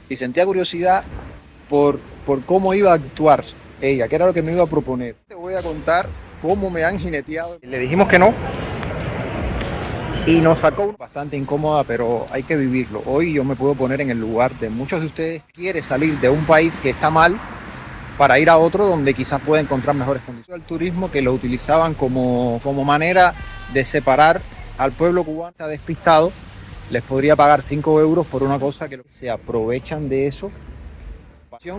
y sentía curiosidad por cómo iba a actuar ella, qué era lo que me iba a proponer. Te voy a contar cómo me han jineteado. Le dijimos que no y nos sacó bastante incómoda, pero hay que vivirlo. Hoy yo me puedo poner en el lugar de muchos de ustedes. Quiere salir de un país que está mal para ir a otro donde quizás pueda encontrar mejores condiciones. El turismo que lo utilizaban como manera de separar al pueblo cubano está despistado, les podría pagar 5 euros por una cosa que se aprovechan de eso,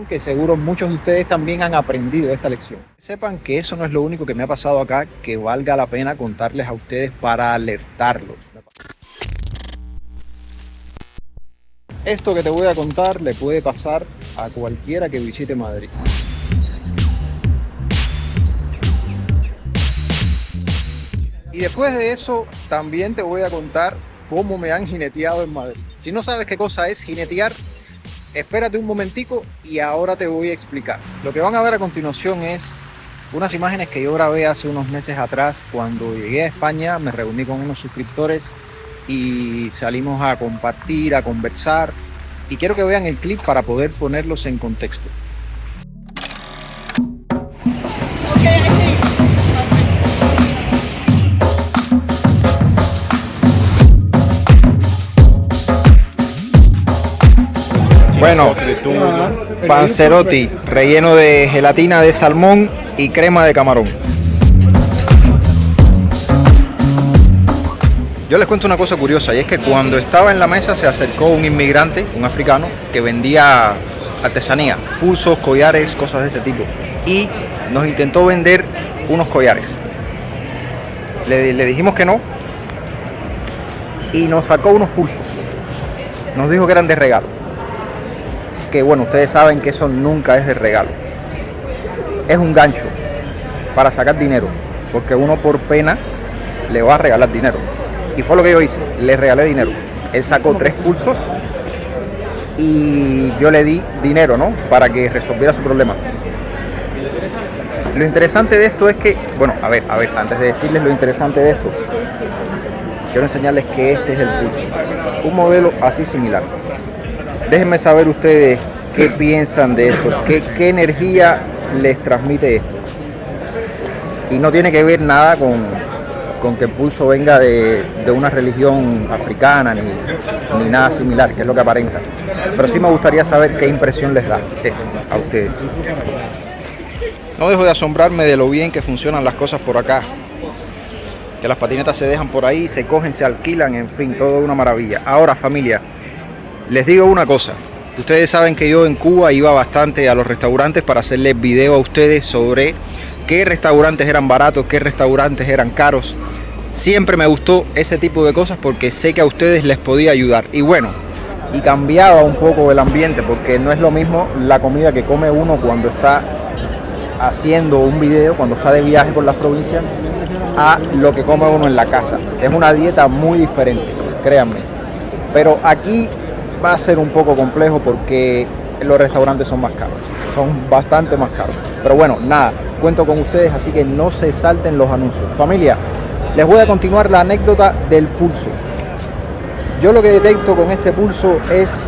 que seguro muchos de ustedes también han aprendido esta lección. Sepan que eso no es lo único que me ha pasado acá, que valga la pena contarles a ustedes para alertarlos. Esto que te voy a contar le puede pasar a cualquiera que visite Madrid. Y después de eso, también te voy a contar cómo me han jineteado en Madrid. Si no sabes qué cosa es jinetear, espérate un momentico y ahora te voy a explicar. Lo que van a ver a continuación es unas imágenes que yo grabé hace unos meses atrás cuando llegué a España, me reuní con unos suscriptores y salimos a compartir, a conversar. Y quiero que vean el clip para poder ponerlos en contexto. Bueno, panzerotti relleno de gelatina de salmón y crema de camarón. Yo les cuento una cosa curiosa, y es que cuando estaba en la mesa se acercó un inmigrante, un africano, que vendía artesanía, pulsos, collares, cosas de ese tipo, y nos intentó vender unos collares. Le dijimos que no y nos sacó unos pulsos. Nos dijo que eran de regalo. Que bueno, ustedes saben que eso nunca es de regalo. Es un gancho para sacar dinero, porque uno por pena le va a regalar dinero. Y fue lo que yo hice, le regalé dinero. Él sacó 3 pulsos y yo le di dinero, ¿no? Para que resolviera su problema. Lo interesante de esto es que, bueno, a ver, antes de decirles lo interesante de esto, quiero enseñarles que este es el pulso. Un modelo así similar. Déjenme saber ustedes qué piensan de esto, qué energía les transmite esto. Y no tiene que ver nada con que el pulso venga de una religión africana ni nada similar, que es lo que aparenta. Pero sí me gustaría saber qué impresión les da esto a ustedes. No dejo de asombrarme de lo bien que funcionan las cosas por acá. Que las patinetas se dejan por ahí, se cogen, se alquilan, en fin, todo una maravilla. Ahora, familia, les digo una cosa. Ustedes saben que yo en Cuba iba bastante a los restaurantes para hacerles video a ustedes sobre qué restaurantes eran baratos, qué restaurantes eran caros. Siempre me gustó ese tipo de cosas porque sé que a ustedes les podía ayudar. Y bueno, y cambiaba un poco el ambiente porque no es lo mismo la comida que come uno cuando está haciendo un video, cuando está de viaje por las provincias, a lo que come uno en la casa. Es una dieta muy diferente, créanme. Pero aquí va a ser un poco complejo porque los restaurantes son más caros, son bastante más caros. Pero bueno, nada, cuento con ustedes, así que no se salten los anuncios. Familia, les voy a continuar la anécdota del pulso. Yo lo que detecto con este pulso es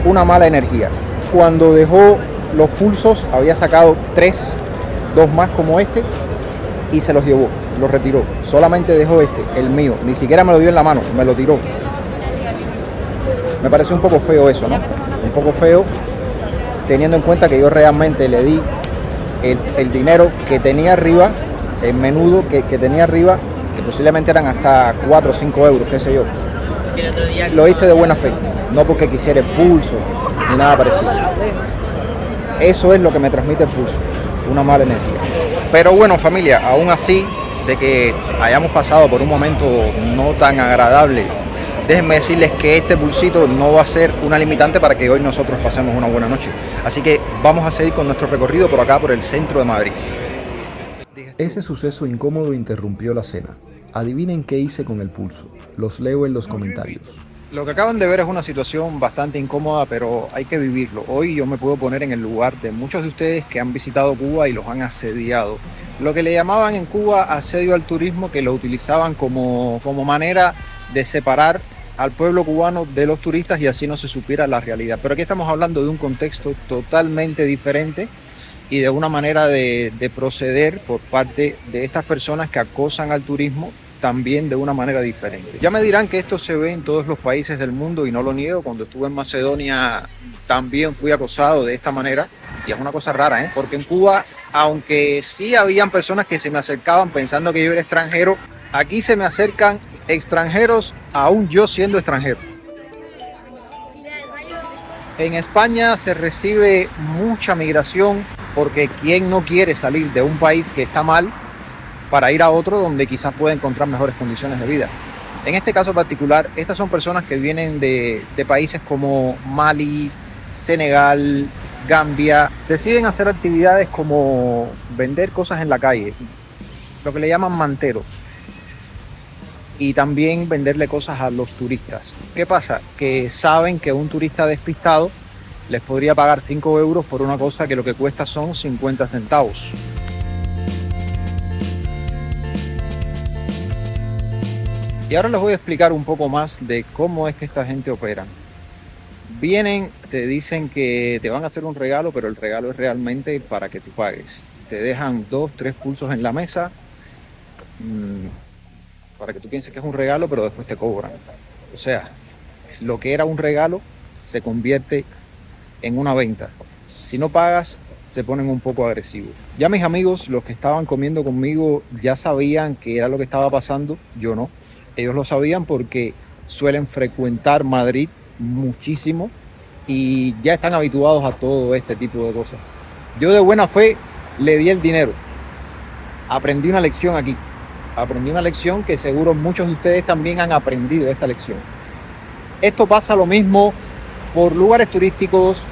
una mala energía. Cuando dejó los pulsos, había sacado 2 más como este, y se los llevó, los retiró. Solamente dejó este, el mío, ni siquiera me lo dio en la mano, me lo tiró. Me pareció un poco feo eso, ¿no? Un poco feo, teniendo en cuenta que yo realmente le di el dinero que tenía arriba, el menudo que tenía arriba, que posiblemente eran hasta 4 o 5 euros, qué sé yo. Lo hice de buena fe, no porque quisiera el pulso, ni nada parecido. Eso es lo que me transmite el pulso, una mala energía. Pero bueno, familia, aún así, de que hayamos pasado por un momento no tan agradable, déjenme decirles que este pulsito no va a ser una limitante para que hoy nosotros pasemos una buena noche. Así que vamos a seguir con nuestro recorrido por acá, por el centro de Madrid. Ese suceso incómodo interrumpió la cena. Adivinen qué hice con el pulso. Los leo en los comentarios. Lo que acaban de ver es una situación bastante incómoda, pero hay que vivirlo. Hoy yo me puedo poner en el lugar de muchos de ustedes que han visitado Cuba y los han asediado. Lo que le llamaban en Cuba asedio al turismo, que lo utilizaban como manera de separar al pueblo cubano de los turistas y así no se supiera la realidad. Pero aquí estamos hablando de un contexto totalmente diferente y de una manera de proceder por parte de estas personas que acosan al turismo también de una manera diferente. Ya me dirán que esto se ve en todos los países del mundo y no lo niego. Cuando estuve en Macedonia también fui acosado de esta manera y es una cosa rara, ¿eh? Porque en Cuba, aunque sí habían personas que se me acercaban pensando que yo era extranjero, aquí se me acercan extranjeros aún yo siendo extranjero. En España se recibe mucha migración porque ¿quién no quiere salir de un país que está mal para ir a otro donde quizás pueda encontrar mejores condiciones de vida? En este caso particular, estas son personas que vienen de países como Mali, Senegal, Gambia. Deciden hacer actividades como vender cosas en la calle, lo que le llaman manteros, y también venderle cosas a los turistas. ¿Qué pasa? Que saben que un turista despistado les podría pagar 5 euros por una cosa que lo que cuesta son 50 centavos. Y ahora les voy a explicar un poco más de cómo es que esta gente opera. Vienen, te dicen que te van a hacer un regalo, pero el regalo es realmente para que tú pagues. Te dejan 2, 3 pulsos en la mesa para que tú pienses que es un regalo, pero después te cobran. O sea, lo que era un regalo se convierte en una venta. Si no pagas, se ponen un poco agresivos. Ya mis amigos, los que estaban comiendo conmigo, ya sabían que era lo que estaba pasando. Yo no. Ellos lo sabían porque suelen frecuentar Madrid muchísimo y ya están habituados a todo este tipo de cosas. Yo de buena fe le di el dinero. Aprendí una lección aquí. Aprendí una lección que seguro muchos de ustedes también han aprendido esta lección. Esto pasa lo mismo por lugares turísticos,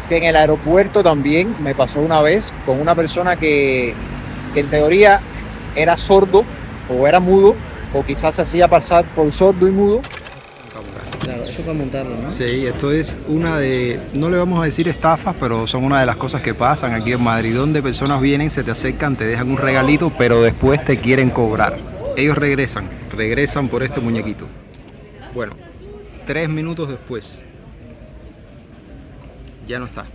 que en el aeropuerto también me pasó una vez con una persona que en teoría era sordo o era mudo o quizás se hacía pasar por sordo y mudo. Claro, eso para montarlo, ¿no? Sí, esto es una de, no le vamos a decir estafas, pero son una de las cosas que pasan aquí en Madrid, donde personas vienen, se te acercan, te dejan un regalito, pero después te quieren cobrar. Ellos regresan por este muñequito. Bueno, 3 minutos después, ya no está.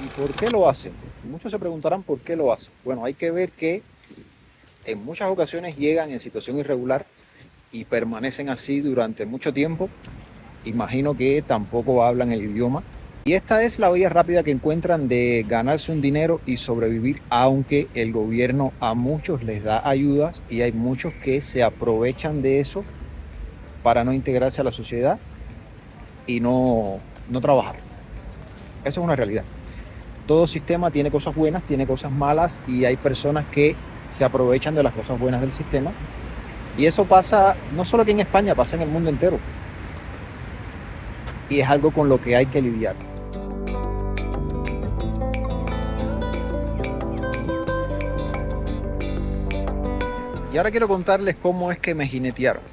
¿Y por qué lo hacen? Muchos se preguntarán por qué lo hacen. Bueno, hay que ver que en muchas ocasiones llegan en situación irregular y permanecen así durante mucho tiempo. Imagino que tampoco hablan el idioma. Y esta es la vía rápida que encuentran de ganarse un dinero y sobrevivir, aunque el gobierno a muchos les da ayudas y hay muchos que se aprovechan de eso para no integrarse a la sociedad y no trabajar. Eso es una realidad. Todo sistema tiene cosas buenas, tiene cosas malas y hay personas que se aprovechan de las cosas buenas del sistema. Y eso pasa no solo aquí en España, pasa en el mundo entero. Y es algo con lo que hay que lidiar. Y ahora quiero contarles cómo es que me jinetearon.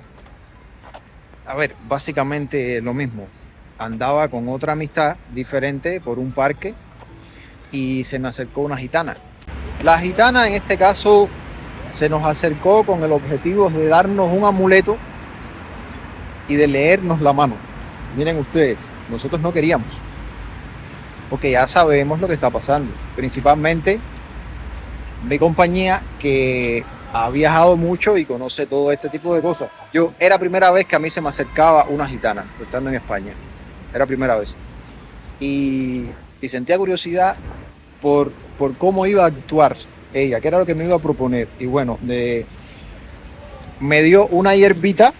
A ver, básicamente lo mismo. Andaba con otra amistad diferente por un parque y se me acercó una gitana. La gitana en este caso se nos acercó con el objetivo de darnos un amuleto y de leernos la mano. Miren ustedes, nosotros no queríamos, porque ya sabemos lo que está pasando. Principalmente mi compañía, que ha viajado mucho y conoce todo este tipo de cosas. Era primera vez que a mí se me acercaba una gitana, estando en España. Era primera vez. Y sentía curiosidad por cómo iba a actuar ella, qué era lo que me iba a proponer. Y bueno, me dio una hierbita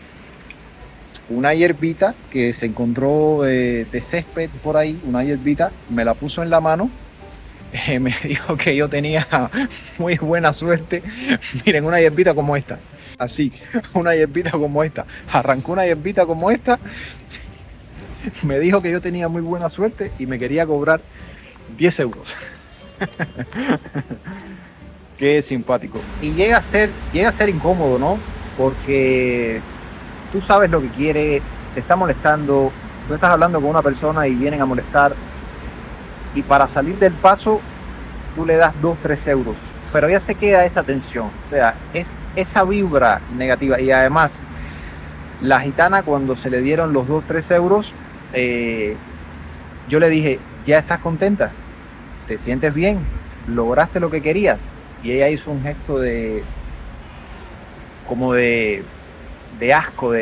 que se encontró de césped por ahí, una hierbita, me la puso en la mano, me dijo que yo tenía muy buena suerte. Miren, una hierbita como esta, así, una hierbita como esta, arrancó una hierbita como esta, me dijo que yo tenía muy buena suerte y me quería cobrar 10 euros. Qué simpático. Y llega a ser incómodo, ¿no? Porque tú sabes lo que quiere, te está molestando, tú estás hablando con una persona y vienen a molestar, y para salir del paso tú le das 2, 3 euros, pero ya se queda esa tensión, o sea, es esa vibra negativa. Y además La gitana, cuando se le dieron los 2-3 euros, yo le dije, ¿ya estás contenta? ¿Te sientes bien? ¿Lograste lo que querías? Y ella hizo un gesto como de asco,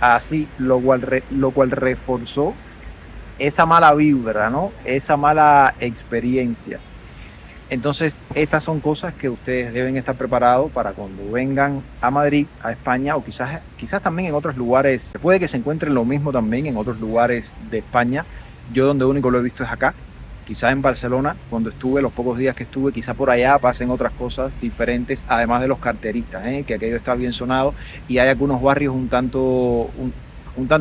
así, lo cual reforzó esa mala vibra, ¿no? Esa mala experiencia. Entonces, estas son cosas que ustedes deben estar preparados para cuando vengan a Madrid, a España, o quizás también en otros lugares. Puede que se encuentren lo mismo también en otros lugares de España. Yo donde único lo he visto es acá. Quizás en Barcelona, cuando estuve, los pocos días que estuve, quizás por allá pasen otras cosas diferentes, además de los carteristas, que aquello está bien sonado, y hay algunos barrios un tanto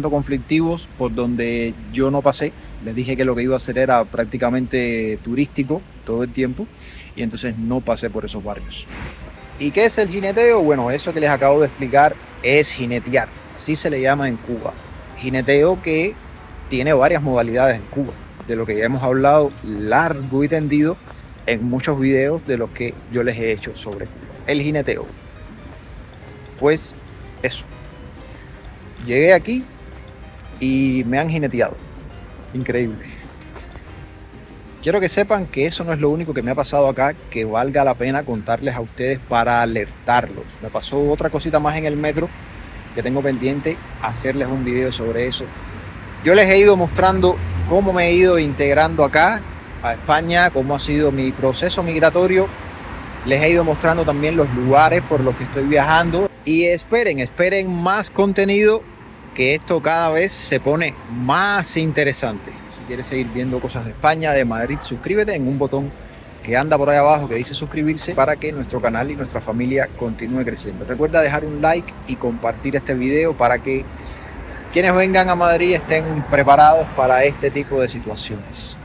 conflictivos por donde yo no pasé. Les dije que lo que iba a hacer era prácticamente turístico todo el tiempo, y entonces no pasé por esos barrios. ¿Y qué es el jineteo? Bueno, eso que les acabo de explicar es jinetear, así se le llama en Cuba. Jineteo que tiene varias modalidades en Cuba, de lo que ya hemos hablado largo y tendido en muchos videos de los que yo les he hecho sobre el jineteo. Pues eso. Llegué aquí y me han jineteado. Increíble. Quiero que sepan que eso no es lo único que me ha pasado acá, que valga la pena contarles a ustedes para alertarlos. Me pasó otra cosita más en el metro que tengo pendiente hacerles un video sobre eso. Yo les he ido mostrando cómo me he ido integrando acá a España, cómo ha sido mi proceso migratorio. Les he ido mostrando también los lugares por los que estoy viajando. Y esperen más contenido, que esto cada vez se pone más interesante. Si quieres seguir viendo cosas de España, de Madrid, suscríbete en un botón que anda por ahí abajo que dice suscribirse para que nuestro canal y nuestra familia continúe creciendo. Recuerda dejar un like y compartir este video para que quienes vengan a Madrid estén preparados para este tipo de situaciones.